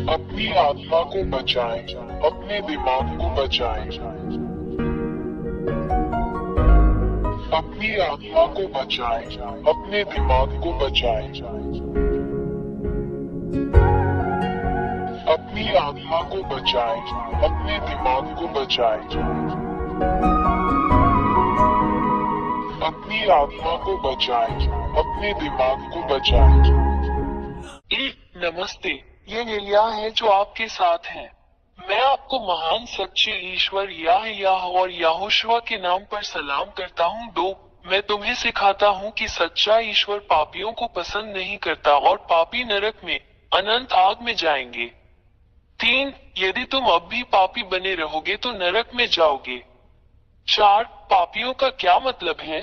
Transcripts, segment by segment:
अपनी आत्मा को बचाएं, अपने दिमाग को बचाएं। अपनी आत्मा को बचाएं, अपने दिमाग को बचाएं। अपनी आत्मा को बचाएं, अपने दिमाग को बचाएं। अपनी आत्मा को बचाएं, अपने दिमाग को बचाएं। नमस्ते, ये एलिया है जो आपके साथ है। मैं आपको महान सच्चे ईश्वर याह और याहोशुआ के नाम पर सलाम करता हूँ। 2, मैं तुम्हें सिखाता हूँ कि सच्चा ईश्वर पापियों को पसंद नहीं करता और पापी नरक में अनंत आग में जाएंगे। 3, यदि तुम अब भी पापी बने रहोगे तो नरक में जाओगे। 4, पापियों का क्या मतलब है?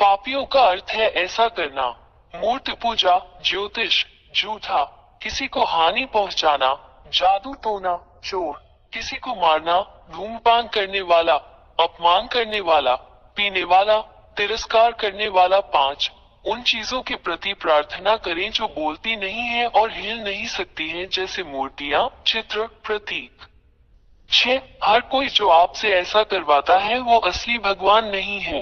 पापियों का अर्थ है ऐसा करना: मूर्ति पूजा, ज्योतिष, झूठा, किसी को हानि पहुंचाना, जादू टोना, चोर, किसी को मारना, धूम्रपान करने वाला, अपमान करने वाला, पीने वाला, तिरस्कार करने वाला। 5, उन चीजों के प्रति प्रार्थना करें जो बोलती नहीं है और हिल नहीं सकती हैं, जैसे मूर्तियां, चित्र, प्रतीक। 6, हर कोई जो आपसे ऐसा करवाता है वो असली भगवान नहीं है।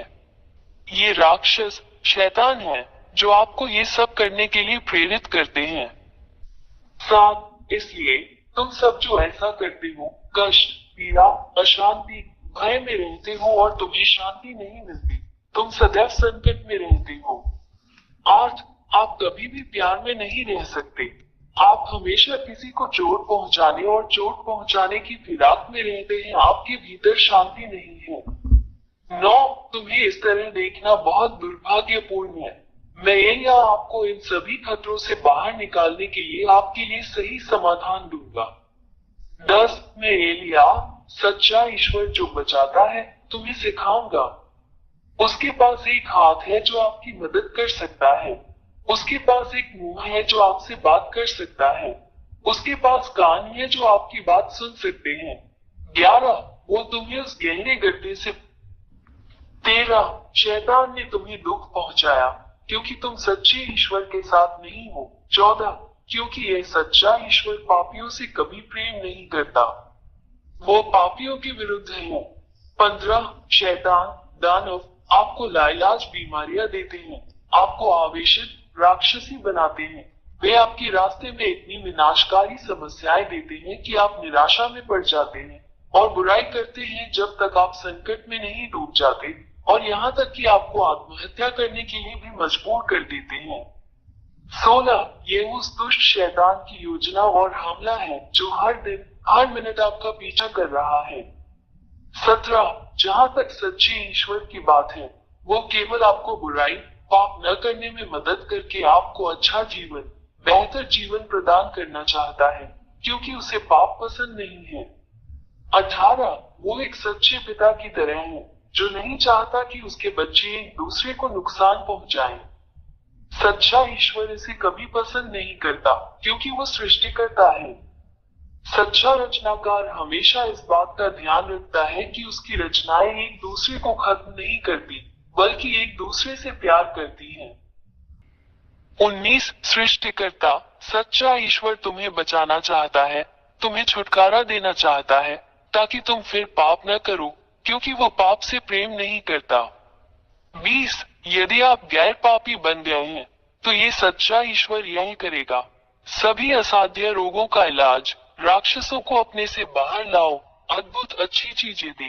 ये राक्षस, शैतान है जो आपको ये सब करने के लिए प्रेरित करते हैं। 7, इसलिए तुम सब जो ऐसा करते हो, कष्ट, पीड़ा, अशांति, भय में रहते हो और तुम्हें शांति नहीं मिलती। तुम सदैव संकट में रहते हो। 8, आप कभी भी प्यार में नहीं रह सकते। आप हमेशा किसी को चोट पहुंचाने और चोट पहुंचाने की फिराक में रहते हैं। आपके भीतर शांति नहीं है। 9, तुम्हें इस तरह देखना बहुत दुर्भाग्यपूर्ण है। मैं यहाँ आपको इन सभी खतरों से बाहर निकालने के लिए आपके लिए सही समाधान दूंगा। 10, मैं एलिया, सच्चा ईश्वर जो बचाता है, तुम्हें सिखाऊंगा। उसके पास एक हाथ है जो आपकी मदद कर सकता है। उसके पास एक मुंह है जो आपसे बात कर सकता है। उसके पास कान है जो आपकी बात सुन सकते हैं। 11, वो तुम्हें उस गहरे गड्ढे से 13, शैतान ने तुम्हें दुख पहुंचाया क्योंकि तुम सच्चे ईश्वर के साथ नहीं हो। 14, क्योंकि यह सच्चा ईश्वर पापियों से कभी प्रेम नहीं करता, वो पापियों के विरुद्ध है। 15, शैतान, दानव आपको लाइलाज बीमारियां देते हैं, आपको आवेशित, राक्षसी बनाते हैं। वे आपके रास्ते में इतनी विनाशकारी समस्याएं देते हैं कि आप निराशा में पड़ जाते हैं और बुराई करते हैं जब तक आप संकट में नहीं डूब जाते, और यहाँ तक कि आपको आत्महत्या करने के लिए भी मजबूर कर देते हैं। 16, ये उस दुष्ट शैतान की योजना और हमला है जो हर दिन, हर मिनट आपका पीछा कर रहा है। 17, जहाँ तक सच्चे ईश्वर की बात है, वो केवल आपको बुराई, पाप न करने में मदद करके आपको अच्छा जीवन, बेहतर जीवन प्रदान करना चाहता है, क्योंकि उसे पाप पसंद नहीं है। 18, वो एक सच्चे पिता की तरह है जो नहीं चाहता कि उसके बच्चे एक दूसरे को नुकसान पहुंचाएं। सच्चा ईश्वर इसे कभी पसंद नहीं करता क्योंकि वो सृष्टिकर्ता है। सच्चा रचनाकार हमेशा इस बात का ध्यान रखता है कि उसकी रचनाएं एक दूसरे को खत्म नहीं करती, बल्कि एक दूसरे से प्यार करती हैं। 19, सृष्टिकर्ता, सच्चा ईश्वर तुम्हें बचाना चाहता है, तुम्हें छुटकारा देना चाहता है ताकि तुम फिर पाप न करो, क्योंकि वो पाप से प्रेम नहीं करता। 20, यदि आप गैर पापी बन गए हैं तो ये सच्चा ईश्वर यही करेगा: सभी असाध्य रोगों का इलाज, राक्षसों को अपने से बाहर लाओ, अद्भुत अच्छी चीजें दे,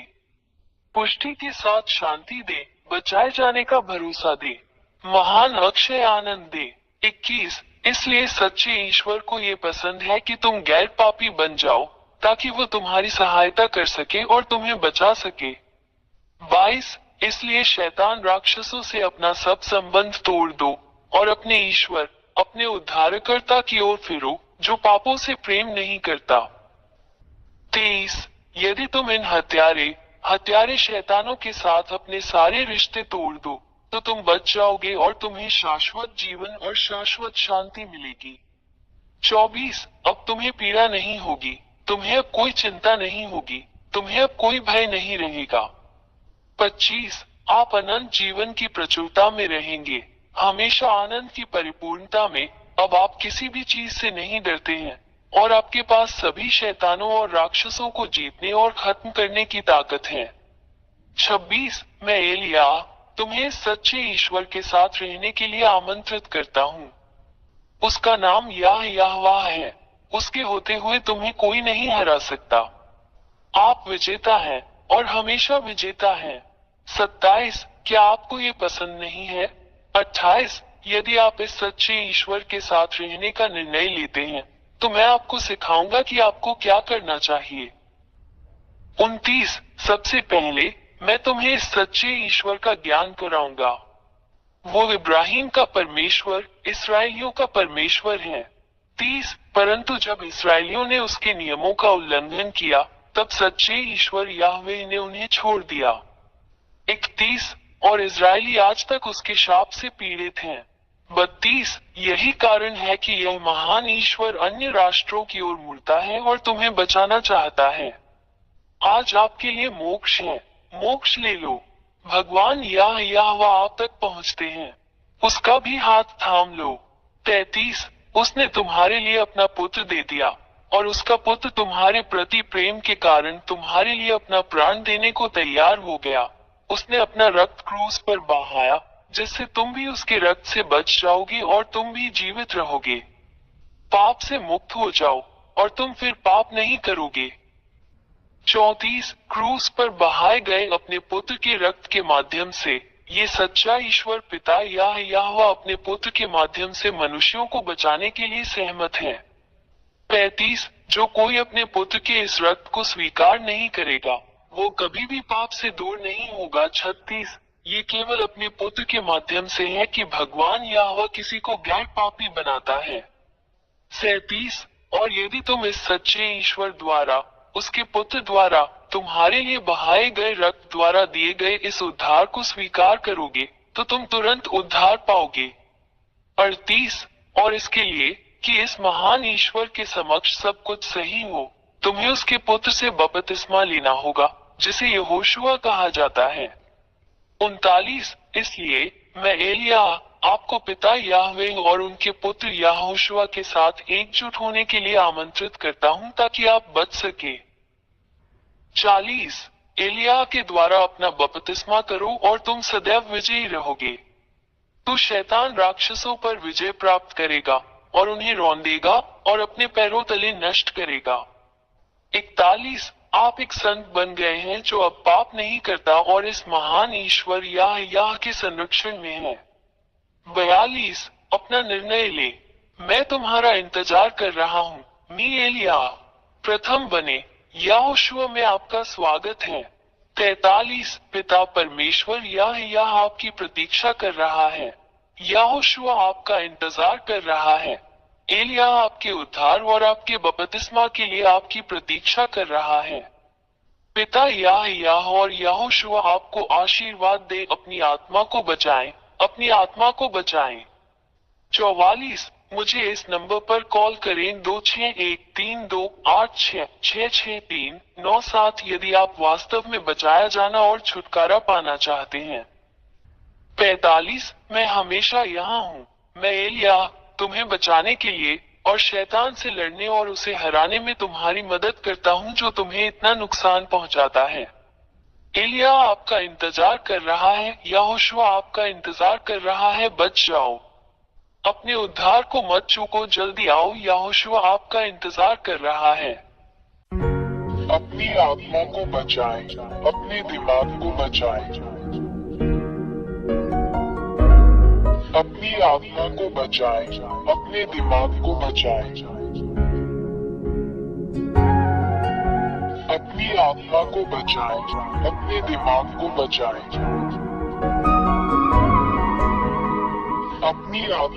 पुष्टि के साथ शांति दे, बचाए जाने का भरोसा दे, महान अक्षय आनंद दे। 21, इसलिए सच्चे ईश्वर को ये पसंद है कि तुम गैर पापी बन जाओ ताकि वो तुम्हारी सहायता कर सके और तुम्हें बचा सके। 22, इसलिए शैतान राक्षसों से अपना सब संबंध तोड़ दो और अपने ईश्वर, अपने उद्धारकर्ता की ओर फिरो जो पापों से प्रेम नहीं करता। 23, यदि तुम इन हत्यारे शैतानों के साथ अपने सारे रिश्ते तोड़ दो तो तुम बच जाओगे और तुम्हें शाश्वत जीवन और शाश्वत शांति मिलेगी। 24, अब तुम्हें पीड़ा नहीं होगी, तुम्हें अब कोई चिंता नहीं होगी, तुम्हें अब कोई भय नहीं रहेगा। 25, आप अनंत जीवन की प्रचुरता में रहेंगे, हमेशा आनंद की परिपूर्णता में। अब आप किसी भी चीज से नहीं डरते हैं, और आपके पास सभी शैतानों और राक्षसों को जीतने और खत्म करने की ताकत है। 26 मैं एलिया तुम्हें इस सच्चे ईश्वर के साथ रहने के लिए आमंत्रित करता हूँ। उसका नाम यहोवा है। उसके होते हुए तुम्हें कोई नहीं हरा सकता। आप विजेता हैं और हमेशा विजेता हैं। 27 क्या आपको ये पसंद नहीं है? 28 यदि आप इस सच्चे ईश्वर के साथ रहने का निर्णय लेते हैं तो मैं आपको सिखाऊंगा कि आपको क्या करना चाहिए। 29 सबसे पहले मैं तुम्हें इस सच्चे ईश्वर का ज्ञान कराऊंगा। वो इब्राहिम का परमेश्वर, इसराइलियों का परमेश्वर है। 30 परंतु जब इसराइलियों ने उसके नियमों का उल्लंघन किया तब सच्चे ईश्वर याहवे ने उन्हें छोड़ दिया। 31 और इजरायली आज तक उसके शाप से पीड़ित हैं। 32 यही कारण है कि यह महान ईश्वर अन्य राष्ट्रों की ओर मुड़ता है और तुम्हें बचाना चाहता है। आज आपके लिए मोक्ष है, मोक्ष ले लो। भगवान यहोवा आप तक पहुंचते हैं, उसका भी हाथ थाम लो। 33 उसने तुम्हारे लिए अपना पुत्र दे दिया और उसका पुत्र तुम्हारे प्रति प्रेम के कारण तुम्हारे लिए अपना प्राण देने को तैयार हो गया। उसने अपना रक्त क्रूस पर बहाया जिससे तुम भी उसके रक्त से बच जाओगे और तुम भी जीवित रहोगे। पाप से मुक्त हो जाओ और तुम फिर पाप नहीं करोगे। 34 क्रूस पर बहाए गए अपने पुत्र के रक्त के माध्यम से ये सच्चा ईश्वर पिता यहोवा अपने पुत्र के माध्यम से मनुष्यों को बचाने के लिए सहमत है। 35 जो कोई अपने पुत्र के इस रक्त को स्वीकार नहीं करेगा वो कभी भी पाप से दूर नहीं होगा। 36 ये केवल अपने पुत्र के माध्यम से है कि भगवान यहोवा किसी को गैर पापी बनाता है। 37 और यदि तुम इस सच्चे ईश्वर द्वारा उसके पुत्र द्वारा तुम्हारे लिए बहाए गए रक्त द्वारा दिए गए इस उद्धार को स्वीकार करोगे तो तुम तुरंत उद्धार पाओगे। 38 और इसके लिए कि इस महान ईश्वर के समक्ष सब कुछ सही हो तुम्हें उसके पुत्र से बपतिस्मा लेना होगा जिसे यहोशुआ कहा जाता है। 39 इसलिए मैं एलिया आपको पिता याहवे और उनके पुत्र यहोशुआ के साथ एकजुट होने के लिए आमंत्रित करता हूं ताकि आप बच सके। 40 एलिया के द्वारा अपना बपतिस्मा करो और तुम सदैव विजयी रहोगे। तू शैतान राक्षसों पर विजय प्राप्त करेगा और उन्हें रौंदेगा और अपने पैरों तले नष्ट करेगा। 41 आप एक संत बन गए हैं जो अब पाप नहीं करता और इस महान ईश्वर याह के संरक्षण में है। 42 अपना निर्णय ले, मैं तुम्हारा इंतजार कर रहा हूँ। मी एलिया प्रथम बने यहोशुआ में आपका स्वागत है। 43 पिता परमेश्वर याह आपकी प्रतीक्षा कर रहा है। यहोशुआ आपका इंतजार कर रहा है। एलिया आपके उद्धार और आपके बपतिस्मा के लिए आपकी प्रतीक्षा कर रहा है। पिता याह और यहोशुआ आपको आशीर्वाद दे अपनी आत्मा को बचाएं, अपनी आत्मा को बचाएं। 44 मुझे इस नंबर पर कॉल करें 261328666397 यदि आप वास्तव में बचाया जाना और छुटकारा पाना चाहते हैं। 45 मैं हमेशा यहाँ हूँ। मैं एलिया तुम्हें बचाने के लिए और शैतान से लड़ने और उसे हराने में तुम्हारी मदद करता हूँ जो तुम्हें इतना नुकसान पहुँचाता है। एलिया आपका इंतजार कर रहा है, यहोशुआ आपका इंतजार कर रहा है, बच जाओ। अपने उद्धार को मत चूको, जल्दी आओ, यहोशुआ आपका इंतजार कर रहा है। अपनी आत्मा को बचाएं, अपने दिमाग को बचाएं। अपनी आत्मा को बचाएं, अपने दिमाग को बचाएं। अपनी आत्मा को बचाएं, अपने दिमाग को बचाएं। अपनी आत्मा